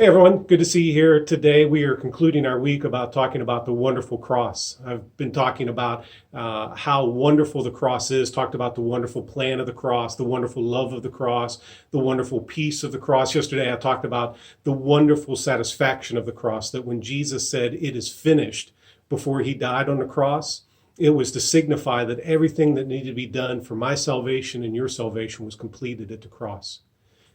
Hey everyone, good to see you here today. We are concluding our week about talking about the wonderful cross. I've been talking about how wonderful the cross is, talked about the wonderful plan of the cross, the wonderful love of the cross, the wonderful peace of the cross. Yesterday I talked about the wonderful satisfaction of the cross, that when Jesus said it is finished before he died on the cross, it was to signify that everything that needed to be done for my salvation and your salvation was completed at the cross.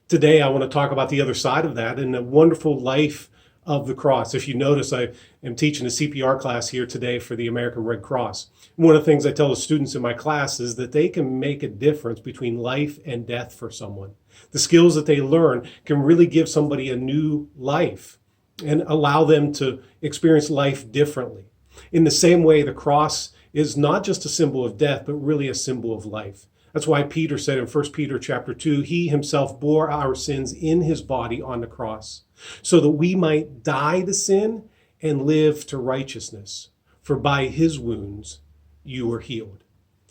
Today, I want to talk about the other side of that and the wonderful life of the cross. If you notice, I am teaching a CPR class here today for the American Red Cross. One of the things I tell the students in my class is that they can make a difference between life and death for someone. The skills that they learn can really give somebody a new life and allow them to experience life differently. In the same way, the cross is not just a symbol of death, but really a symbol of life. That's why Peter said in 1 Peter chapter 2, he himself bore our sins in his body on the cross, so that we might die to sin and live to righteousness. For by his wounds you were healed.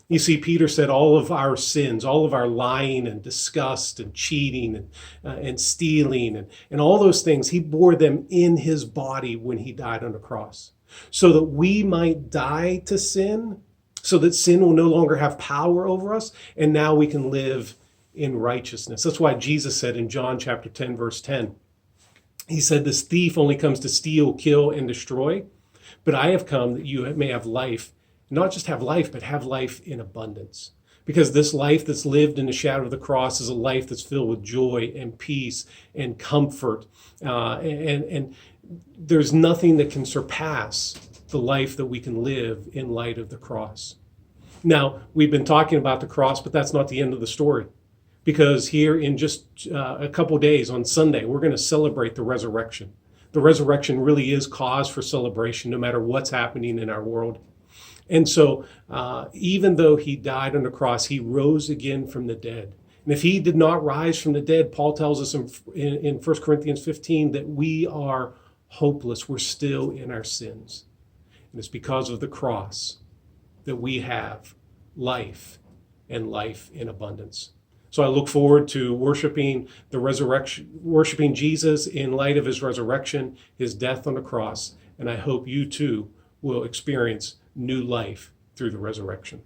You see, Peter said all of our sins, all of our lying and disgust and cheating and stealing and all those things, he bore them in his body when he died on the cross, so that we might die to sin, so that sin will no longer have power over us, and now we can live in righteousness. That's why Jesus said in John chapter 10, verse 10, he said, this thief only comes to steal, kill, and destroy, but I have come that you may have life, not just have life, but have life in abundance. Because this life that's lived in the shadow of the cross is a life that's filled with joy and peace and comfort. And there's nothing that can surpass the life that we can live in light of the cross. Now, we've been talking about the cross, but that's not the end of the story. Because here in just a couple days on Sunday, we're going to celebrate the resurrection. The resurrection really is cause for celebration, no matter what's happening in our world. And so even though he died on the cross, he rose again from the dead. And if he did not rise from the dead, Paul tells us in 1 Corinthians 15 that we are hopeless. We're still in our sins. And it's because of the cross that we have life and life in abundance. So I look forward to worshiping the resurrection, worshiping Jesus in light of his resurrection, his death on the cross. And I hope you too will experience new life through the resurrection.